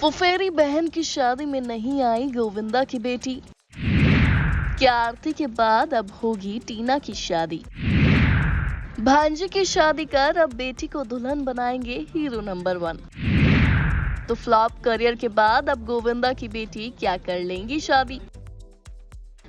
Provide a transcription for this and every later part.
फुफेरी बहन की शादी में नहीं आई गोविंदा की बेटी। क्या आरती के बाद अब होगी टीना की शादी। भांजे की शादी कर अब बेटी को दुल्हन बनाएंगे हीरो नंबर 1। तो फ्लॉप करियर के बाद अब गोविंदा की बेटी क्या कर लेंगी शादी।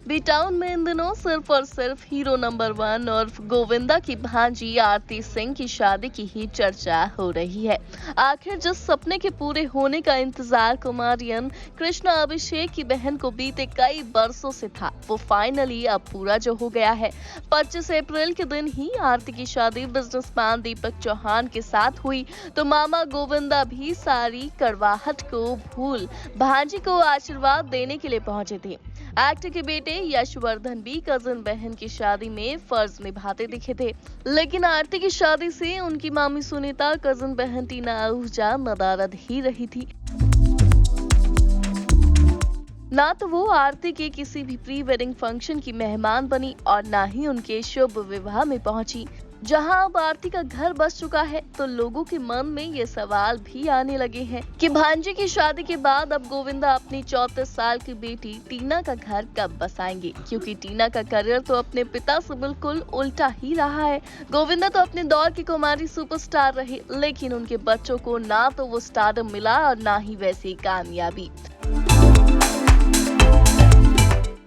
बी टाउन में इन दिनों सिर्फ और सिर्फ हीरो नंबर 1 और गोविंदा की भांजी आरती सिंह की शादी की ही चर्चा हो रही है। आखिर जिस सपने के पूरे होने का इंतजार कुमारियन कृष्णा अभिषेक की बहन को बीते कई बरसों से था, वो फाइनली अब पूरा जो हो गया है। 25 अप्रैल के दिन ही आरती की शादी बिजनेसमैन दीपक चौहान के साथ हुई, तो मामा गोविंदा भी सारी कड़वाहट को भूल भांजी को आशीर्वाद देने के लिए पहुंचे थे। एक्टर के बेटे यशवर्धन भी कजिन बहन की शादी में फर्ज निभाते दिखे थे, लेकिन आरती की शादी से उनकी मामी सुनीता कजिन बहन टीना आहूजा नदारद ही रही थी। ना तो वो आरती के किसी भी प्री वेडिंग फंक्शन की मेहमान बनी और ना ही उनके शुभ विवाह में पहुंची। जहां अब आरती का घर बस चुका है, तो लोगों के मन में ये सवाल भी आने लगे हैं कि भांजे की शादी के बाद अब गोविंदा अपनी 34 साल की बेटी टीना का घर कब बसाएंगे, क्योंकि टीना का करियर तो अपने पिता से बिल्कुल उल्टा ही रहा है। गोविंदा तो अपने दौर की कुमारी सुपरस्टार रहे, लेकिन उनके बच्चों को ना तो वो स्टारडम मिला और ना ही वैसी कामयाबी।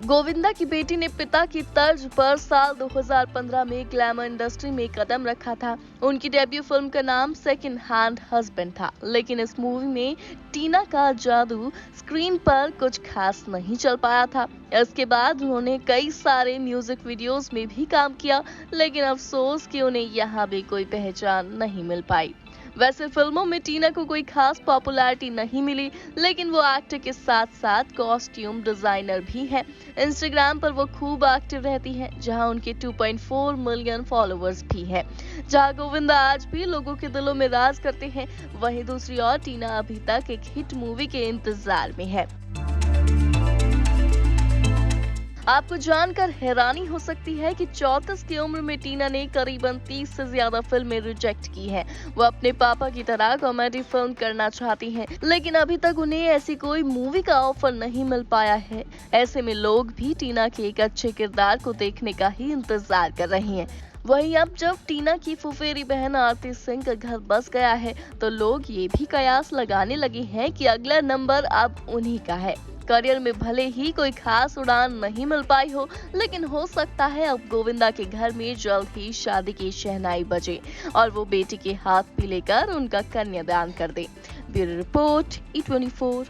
गोविंदा की बेटी ने पिता की तर्ज पर साल 2015 में ग्लैमर इंडस्ट्री में कदम रखा था। उनकी डेब्यू फिल्म का नाम सेकंड हैंड हस्बैंड था, लेकिन इस मूवी में टीना का जादू स्क्रीन पर कुछ खास नहीं चल पाया था। इसके बाद उन्होंने कई सारे म्यूजिक वीडियोस में भी काम किया, लेकिन अफसोस कि उन्हें यहाँ भी कोई पहचान नहीं मिल पाई। वैसे फिल्मों में टीना को कोई खास पॉपुलैरिटी नहीं मिली, लेकिन वो एक्टर के साथ साथ कॉस्ट्यूम डिजाइनर भी हैं। इंस्टाग्राम पर वो खूब एक्टिव रहती हैं, जहां उनके 2.4 मिलियन फॉलोअर्स भी हैं। जहां गोविंदा आज भी लोगों के दिलों में राज करते हैं, वहीं दूसरी ओर टीना अभी तक एक हिट मूवी के इंतजार में है। आपको जानकर हैरानी हो सकती है कि 34 की उम्र में टीना ने करीबन 30 से ज्यादा फिल्में रिजेक्ट की हैं। वो अपने पापा की तरह कॉमेडी फिल्म करना चाहती हैं, लेकिन अभी तक उन्हें ऐसी कोई मूवी का ऑफर नहीं मिल पाया है। ऐसे में लोग भी टीना के एक अच्छे किरदार को देखने का ही इंतजार कर रहे हैं। वहीं अब जब टीना की फुफेरी बहन आरती सिंह का घर बस गया है, तो लोग ये भी कयास लगाने लगे हैं कि अगला नंबर अब उन्हीं का है। करियर में भले ही कोई खास उड़ान नहीं मिल पाई हो, लेकिन हो सकता है अब गोविंदा के घर में जल्द ही शादी की शहनाई बजे और वो बेटी के हाथ भी लेकर उनका कन्यादान कर दे। Bureau report E24।